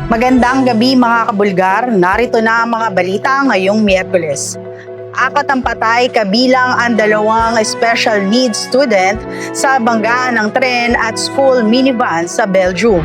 Magandang gabi mga kabulgar, narito na ang mga balita ngayong Miyerkules. 4 ang patay kabilang ang 2 special needs student sa banggaan ng tren at school minivan sa Belgium.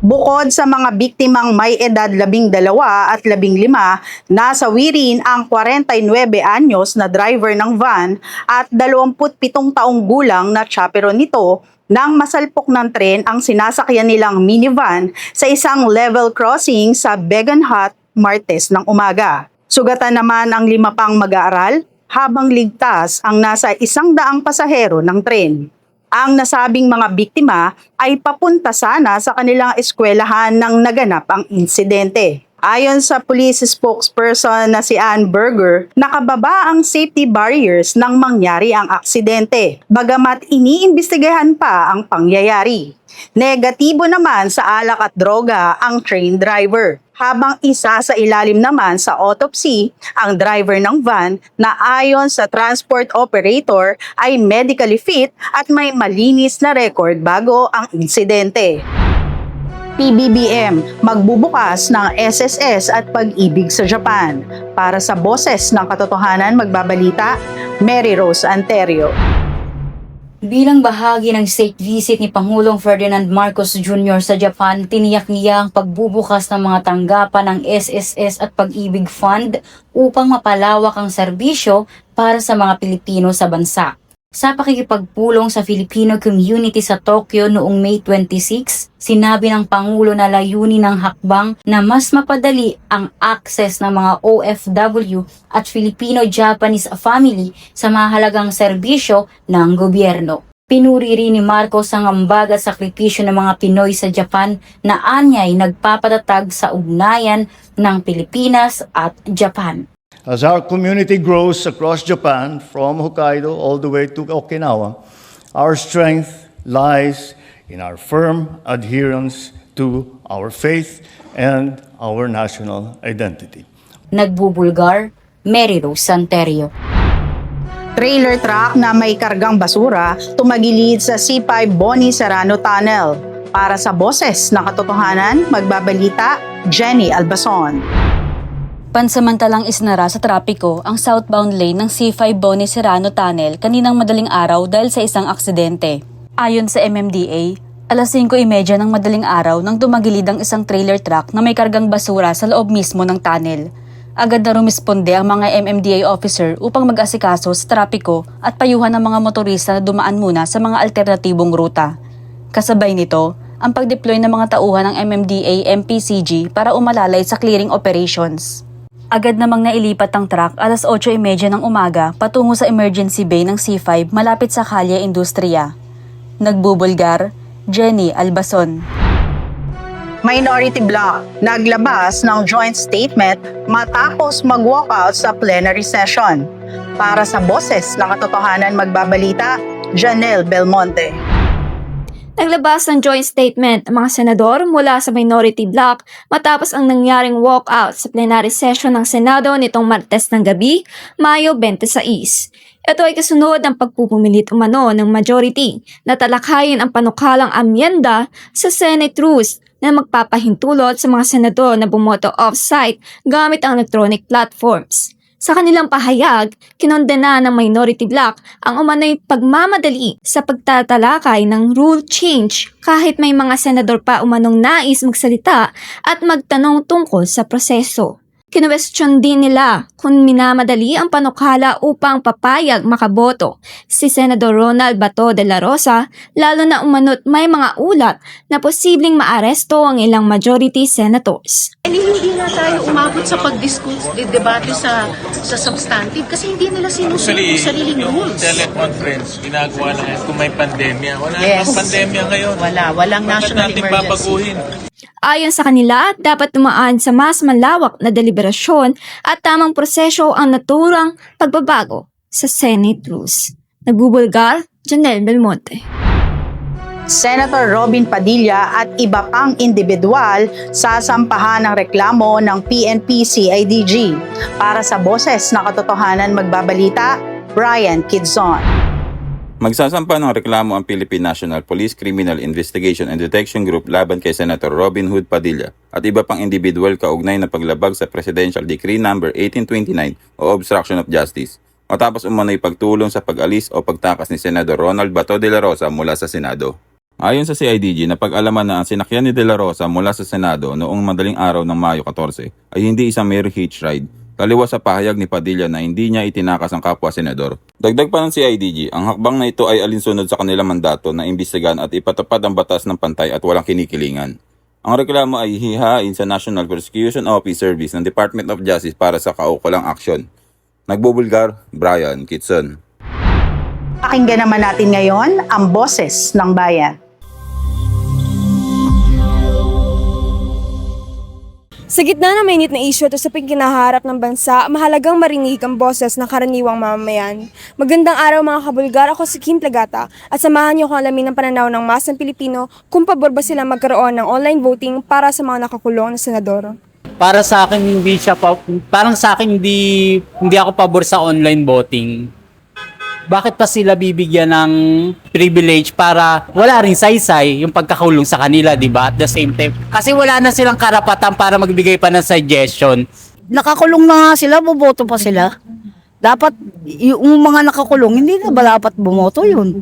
Bukod sa mga biktimang may edad 12 at 15, nasawi rin ang 49 anyos na driver ng van at 27 taong gulang na chaperon nito nang masalpok ng tren ang sinasakyan nilang minivan sa isang level crossing sa Begenhut, Martes ng umaga. Sugatan naman ang 5 pang mag-aaral habang ligtas ang nasa 100 pasahero ng tren. Ang nasabing mga biktima ay papunta sana sa kanilang eskwelahan nang naganap ang insidente. Ayon sa police spokesperson na si Ann Berger, nakababa ang safety barriers nang mangyari ang aksidente, bagamat iniimbestigahan pa ang pangyayari. Negatibo naman sa alak at droga ang train driver, habang isa sa ilalim naman sa autopsy ang driver ng van na ayon sa transport operator ay medically fit at may malinis na record bago ang insidente. PBBM, magbubukas ng SSS at pag-ibig sa Japan. Para sa Boses ng Katotohanan magbabalita, Mary Rose Anterio. Bilang bahagi ng state visit ni Pangulong Ferdinand Marcos Jr. sa Japan, tiniyak niya ang pagbubukas ng mga tanggapan ng SSS at Pag-ibig Fund upang mapalawak ang serbisyo para sa mga Pilipino sa bansa. Sa pakikipagpulong sa Filipino community sa Tokyo noong May 26, sinabi ng Pangulo na layunin ng hakbang na mas mapadali ang access ng mga OFW at Filipino-Japanese family sa mahalagang serbisyo ng gobyerno. Pinuri rin ni Marcos ang ambag at sakripisyo ng mga Pinoy sa Japan na anyay nagpapatatag sa ugnayan ng Pilipinas at Japan. As our community grows across Japan, from Hokkaido all the way to Okinawa, our strength lies in our firm adherence to our faith and our national identity. Nagbubulgar, Mary Rose Santerio. Trailer truck na may kargang basura tumagilid sa C5 Boni Serrano Tunnel. Para sa Boses ng Katotohanan, magbabalita, Jenny Albason. Pansamantalang isinara sa trapiko ang southbound lane ng C5 Boni Serrano Tunnel kaninang madaling araw dahil sa isang aksidente. Ayon sa MMDA, alas 5:30 ng madaling araw nang tumagilid ang isang trailer truck na may kargang basura sa loob mismo ng tunnel. Agad na rumisponde ang mga MMDA officer upang mag-asikaso sa trapiko at payuhan ang mga motorista na dumaan muna sa mga alternatibong ruta. Kasabay nito, ang pag-deploy ng mga tauhan ng MMDA MPCG para umalalay sa clearing operations. Agad namang nailipat ang truck alas 8:30 ng umaga patungo sa emergency bay ng C5 malapit sa Kalye Industriya. Nagbubulgar, Jenny Albason. Minority Bloc naglabas ng joint statement matapos mag-walkout sa plenary session. Para sa Boses ng Katotohanan magbabalita, Janelle Belmonte. Naglabas ng joint statement ang mga senador mula sa minority bloc matapos ang nangyaring walkout sa plenary session ng Senado nitong Martes ng gabi, Mayo 26. Ito ay kasunod ng pagpupumilit umano ng majority na talakayin ang panukalang amyenda sa Senate rules na magpapahintulot sa mga senador na bumoto off-site gamit ang electronic platforms. Sa kanilang pahayag, kinondena ng minority bloc ang umano'y pagmamadali sa pagtatalakay ng rule change kahit may mga senador pa umanong nais magsalita at magtanong tungkol sa proseso. Kinuwestiyon din nila kung minamadali ang panukala upang papayag makaboto si Senador Ronald Bato de la Rosa, lalo na umano't may mga ulat na posibleng maaresto ang ilang majority senators. Hindi na tayo umabot sa pag-discuss, debate sa substantive kasi hindi nila sinusunod yung sariling rules. Teleconference, ginagawa lang yan kung may pandemya. Wala Yes. namang pandemya ngayon. Walang national natin emergency. babaguhin. Ayon sa kanila, dapat tumaan sa mas malawak na deliberasyon at tamang proseso ang naturang pagbabago sa Senate rules. Nagbubulgar, Janelle Belmonte. Senator Robin Padilla at iba pang individual sasampahan ng reklamo ng PNP-CIDG. Para sa Boses ng Katotohanan magbabalita, Brian Kidzon. Magsasampa ng reklamo ang Philippine National Police Criminal Investigation and Detection Group laban kay Senator Robin Hood Padilla at iba pang individual kaugnay na paglabag sa Presidential Decree No. 1829 o Obstruction of Justice matapos umano'y pagtulong sa pag-alis o pagtakas ni Senador Ronald Bato de la Rosa mula sa Senado. Ayon sa CIDG, napag-alaman na ang sinakyan ni De La Rosa mula sa Senado noong madaling araw ng Mayo 14 ay hindi isang mere hitch ride, taliwas sa pahayag ni Padilla na hindi niya itinakas ang kapwa senador. Dagdag pa ng CIDG, ang hakbang na ito ay alinsunod sa kanilang mandato na imbestigahan at ipatupad ang batas ng pantay at walang kinikilingan. Ang reklamo ay hihain sa National Prosecution Office Service ng Department of Justice para sa kaukulang aksyon. Nagbubulgar, Brian Kitson. Pakinggan naman natin ngayon ang boses ng bayan. Sa gitna ng mainit na isyu at usaping kinaharap ng bansa, mahalagang marinig ang boses ng karaniwang mamamayan. Magandang araw mga kabulgar, ako si Kim Plagata at samahan niyo kung alamin ang pananaw ng masang Pilipino kung pabor ba sila magkaroon ng online voting para sa mga nakakulong na senador. Para sa akin hindi siya parang sa akin hindi ako pabor sa online voting. Bakit pa sila bibigyan ng privilege para wala ring saysay yung pagkakulong sa kanila, di ba? At the same time, kasi wala na silang karapatan para magbigay pa ng suggestion. Nakakulong na nga sila, boboto pa sila. Dapat yung mga nakakulong, hindi na ba dapat bumoto yun?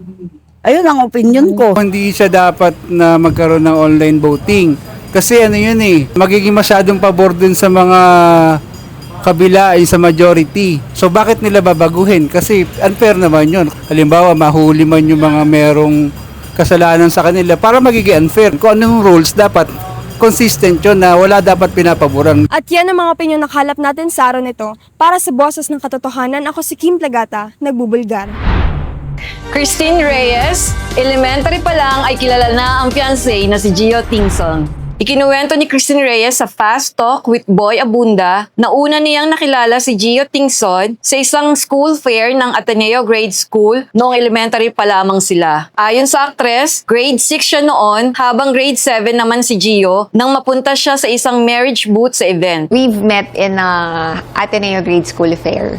Ayun ang opinion ko. Hindi siya dapat na magkaroon ng online voting. Kasi ano yun magiging masyadong pabor dun sa mga kabila ay sa majority. So bakit nila babaguhin? Kasi unfair naman yun. Halimbawa, mahuli man yung mga merong kasalanan sa kanila para magiging unfair. Kung anong rules, dapat consistent yun na wala dapat pinapaboran. At yan ang mga opinyon na kalap natin sa araw nito. Para sa Boses ng Katotohanan, ako si Kim Plagata, nagbubulgar. Christine Reyes, elementary pa lang ay kilala na ang fiancé na si Gio Tingson. Ikinuwento ni Christine Reyes sa Fast Talk with Boy Abunda na una niyang nakilala si Gio Tingson sa isang school fair ng Ateneo Grade School noong elementary pa lamang sila. Ayon sa aktres, grade 6 siya noon habang grade 7 naman si Gio nang mapunta siya sa isang marriage booth sa event. We've met in a Ateneo Grade School fair.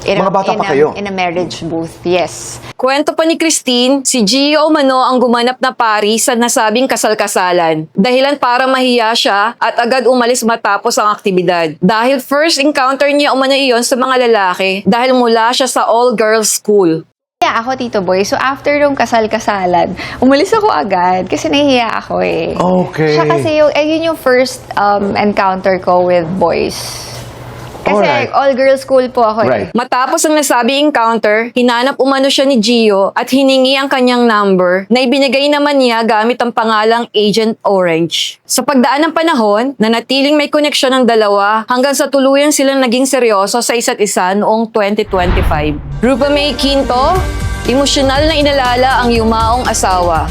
Mga bata pa kayo? In a marriage booth, yes. Kwento pa ni Christine, si Gio umano ang gumanap na pari sa nasabing kasal-kasalan. Dahilan para mahiya siya at agad umalis matapos ang aktibidad. Dahil first encounter niya umano iyon sa mga lalaki dahil mula siya sa all-girls school. Nahiya ako, Tito Boy. So after yung kasal-kasalan, umalis ako agad kasi nahiya ako Okay. Siya kasi yun yung first encounter ko with boys. Kasi all-girls school po ako Matapos ang nasabing encounter, hinanap umano siya ni Gio at hiningi ang kanyang number na ibinigay naman niya gamit ang pangalang Agent Orange. Sa pagdaan ng panahon, nanatiling may koneksyon ng dalawa hanggang sa tuluyan silang naging seryoso sa isa't isa noong 2025. Rupa May Quinto, emosyonal na inalala ang yumaong asawa.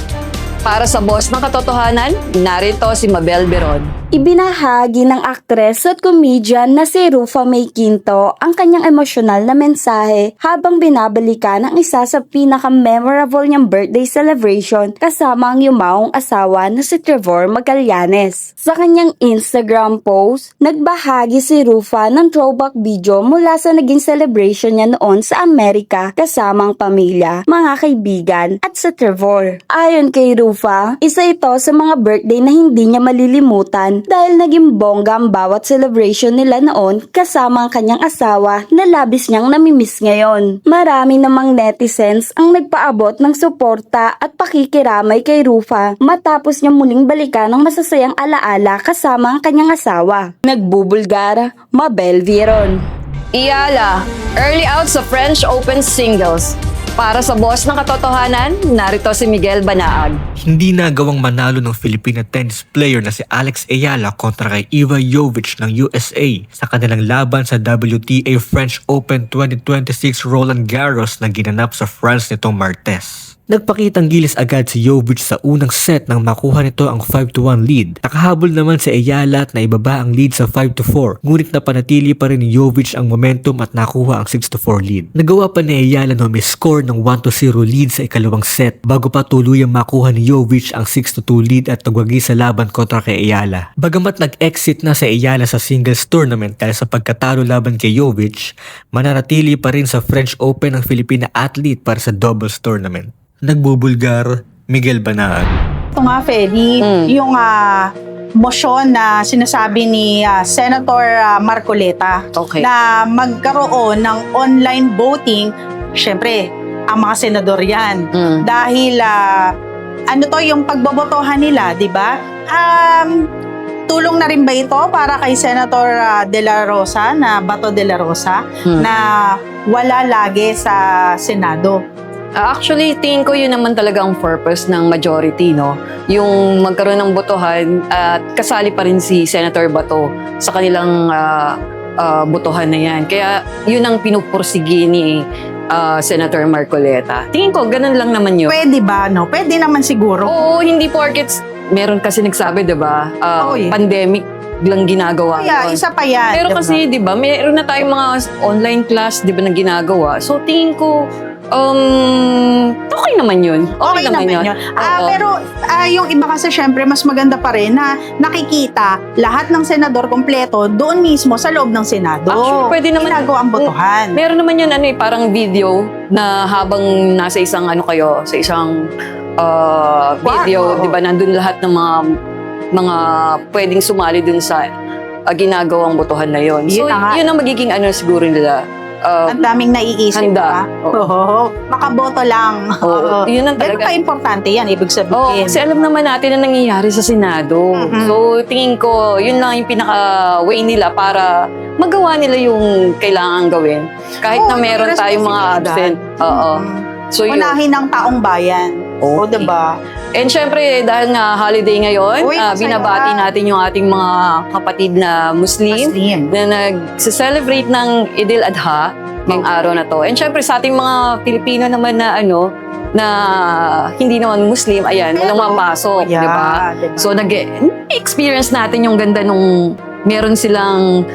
Para sa Boss ng Katotohanan, narito si Mabel Beron. Ibinahagi ng aktres at comedian na si Rufa May Quinto ang kanyang emosyonal na mensahe habang binabalikan ang isa sa pinaka-memorable niyang birthday celebration kasama ang yumaong asawa na si Trevor Magallanes. Sa kanyang Instagram post, nagbahagi si Rufa ng throwback video mula sa naging celebration niya noon sa Amerika kasama ang pamilya, mga kaibigan at sa Trevor. Ayon kay Rufa, isa ito sa mga birthday na hindi niya malilimutan dahil naging bongga ang bawat celebration nila noon kasama ang kanyang asawa na labis niyang namimiss ngayon. Marami namang netizens ang nagpaabot ng suporta at pakikiramay kay Rufa matapos niya muling balikan ang masasayang alaala kasama ang kanyang asawa. Nagbubulgar, Mabel Viron. Iyala, early out sa French Open Singles. Para sa Boss ng Katotohanan, narito si Miguel Banaag. Hindi nagawang manalo ng Filipina tennis player na si Alex Ayala kontra kay Iva Jovic ng USA sa kanilang laban sa WTA French Open 2026 Roland Garros na ginanap sa France nitong Martes. Nagpakitang gilis agad si Jovic sa unang set nang makuha nito ang 5-1 lead. Nakahabol naman si Ayala at naibaba ang lead sa 5-4, ngunit napanatili pa rin ni Jovic ang momentum at nakuha ang 6-4 lead. Nagawa pa ni Ayala na may score ng 1-0 lead sa ikalawang set bago pa tuluyang makuha ni Jovic ang 6-2 lead at nagwagi sa laban kontra kay Ayala. Bagamat nag-exit na si Ayala sa singles tournament dahil sa pagkatalo laban kay Jovic, mananatili pa rin sa French Open ang Filipina athlete para sa doubles tournament. Nagbubulgar, Miguel Banaan. Ito nga, Feli, yung motion na sinasabi ni Senator Marcoleta na magkaroon ng online voting. Siyempre, ang mga senador yan. Dahil ano to yung pagbobotohan nila, di ba? Tulong na rin ba ito para kay Senator De La Rosa, Bato de la Rosa, na wala lagi sa Senado? Actually, tingin ko yun naman talaga ang purpose ng majority, no? Yung magkaroon ng botohan at kasali pa rin si Senator Bato sa kanilang botohan na yan. Kaya yun ang pinupursigi ni Senator Marcoleta. Tingin ko, ganun lang naman yun. Pwede ba, no? Pwede naman siguro. Oo, hindi porkits. Meron kasi nagsabi, diba? Pandemic lang ginagawa Kaya, yun. isa pa yan. Pero diba? kasi, diba, meron na tayong mga online class, diba, na ginagawa. So, tingin ko, okay naman yun. Okay naman yun. Pero yung iba kasi syempre mas maganda pa rin na nakikita lahat ng senador kompleto doon mismo sa loob ng Senado. Actually, pwede naman ginagawa ang botohan. Meron naman yun parang video na habang nasa isang sa isang video, 'di ba, nandun lahat ng mga pwedeng sumali dun sa ginagawang botohan na yon. So, yun ang magiging siguro nila. Ang daming naiisip, handa. Oo. Makaboto lang. Yun ang Pero talaga. importante yan, ibig sabihin. Kasi alam naman natin na nangyayari sa Senado. So, tingin ko, yun lang yung pinaka-way nila para magawa nila yung kailangan gawin. Kahit na meron tayong mga absent. So, yun. Unahin ng taong bayan. O, diba? And syempre, dahil nga holiday ngayon, binabati natin yung ating mga kapatid na Muslim. Na nag-celebrate ng Idil Adha ngayong araw na to. And syempre, sa ating mga Pilipino naman na na hindi naman Muslim, ayan, walang mapasok, di ba? So, nag-experience natin yung ganda nung meron silang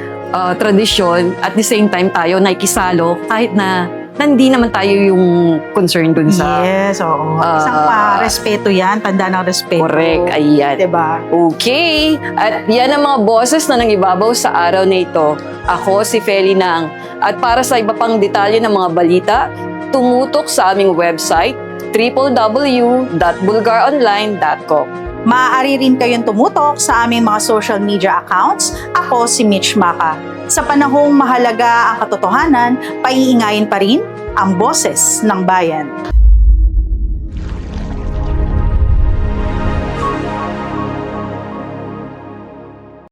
tradisyon at the same time tayo nakikisalo kahit na hindi naman tayo yung concern dun sa... Yes, oo. Isang respeto yan, tanda ng respeto. Correct, ayan. Diba? Okay, at yan ang mga boses na nangibabaw sa araw na ito. Ako si Feli Nang. At para sa iba pang detalye ng mga balita, tumutok sa aming website www.bulgaronline.com. Maaari rin kayong tumutok sa aming mga social media accounts. Ako si Mitch Maka. Sa panahong mahalaga ang katotohanan, paiingayin pa rin ang boses ng bayan.